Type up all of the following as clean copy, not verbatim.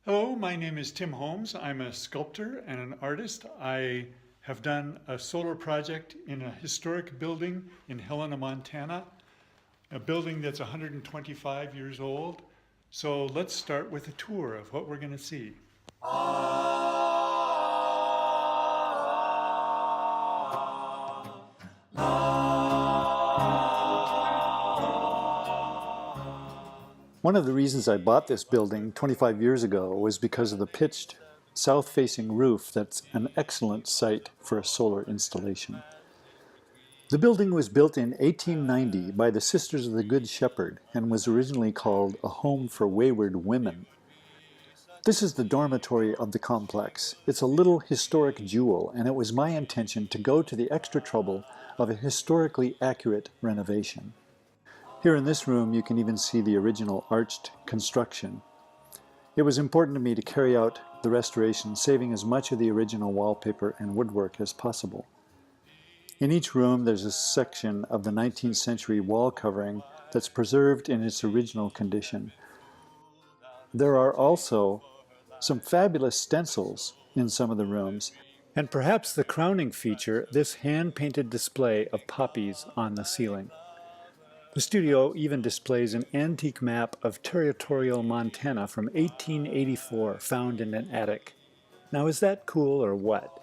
Hello, my name is Tim Holmes. I'm a sculptor and an artist. I have done a solar project in a historic building in Helena, Montana, a building that's 125 years old. So let's start with a tour of what we're going to see. One of the reasons I bought this building 25 years ago was because of the pitched south-facing roof that's an excellent site for a solar installation. The building was built in 1890 by the Sisters of the Good Shepherd and was originally called a home for wayward women. This is the dormitory of the complex. It's a little historic jewel, and it was my intention to go to the extra trouble of a historically accurate renovation. Here in this room you can even see the original arched construction. It was important to me to carry out the restoration, saving as much of the original wallpaper and woodwork as possible. In each room there's a section of the 19th century wall covering that's preserved in its original condition. There are also some fabulous stencils in some of the rooms, and perhaps the crowning feature, this hand-painted display of poppies on the ceiling. The studio even displays an antique map of territorial Montana from 1884 found in an attic. Now, is that cool or what?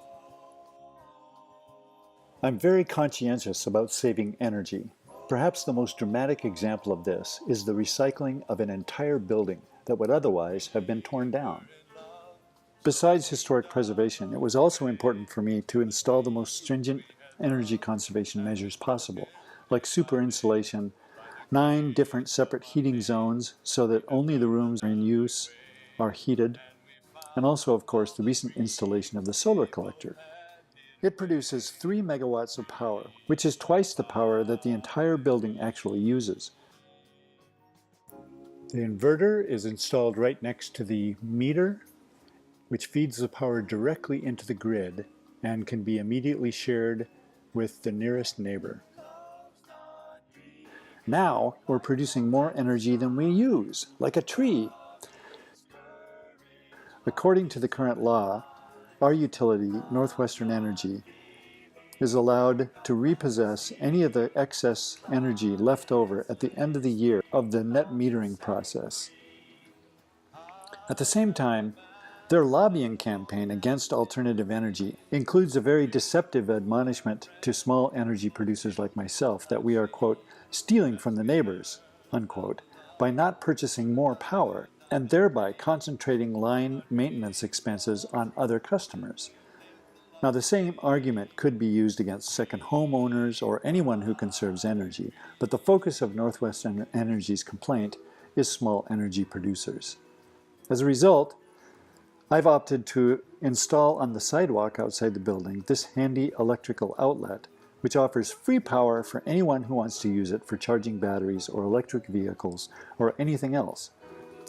I'm very conscientious about saving energy. Perhaps the most dramatic example of this is the recycling of an entire building that would otherwise have been torn down. Besides historic preservation, it was also important for me to install the most stringent energy conservation measures possible, like super insulation, 9 different separate heating zones so that only the rooms in use are heated, and also, of course, the recent installation of the solar collector. It produces 3 megawatts of power, which is twice the power that the entire building actually uses. The inverter is installed right next to the meter, which feeds the power directly into the grid and can be immediately shared with the nearest neighbor. Now we're producing more energy than we use, like a tree. According to the current law, our utility, Northwestern Energy, is allowed to repossess any of the excess energy left over at the end of the year of the net metering process. At the same time, their lobbying campaign against alternative energy includes a very deceptive admonishment to small energy producers like myself that we are, quote, stealing from the neighbors, unquote, by not purchasing more power and thereby concentrating line maintenance expenses on other customers. Now, the same argument could be used against second homeowners or anyone who conserves energy, but the focus of Northwestern Energy's complaint is small energy producers. As a result, I've opted to install on the sidewalk outside the building this handy electrical outlet, which offers free power for anyone who wants to use it for charging batteries or electric vehicles or anything else.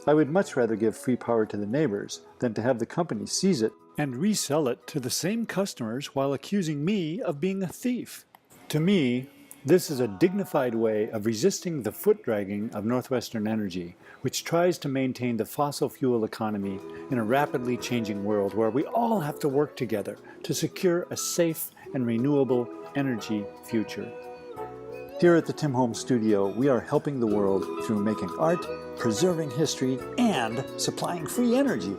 I would much rather give free power to the neighbors than to have the company seize it and resell it to the same customers while accusing me of being a thief. To me, this is a dignified way of resisting the foot-dragging of Northwestern Energy, which tries to maintain the fossil fuel economy in a rapidly changing world where we all have to work together to secure a safe and renewable energy future. Here at the Tim Holmes Studio, we are helping the world through making art, preserving history, and supplying free energy.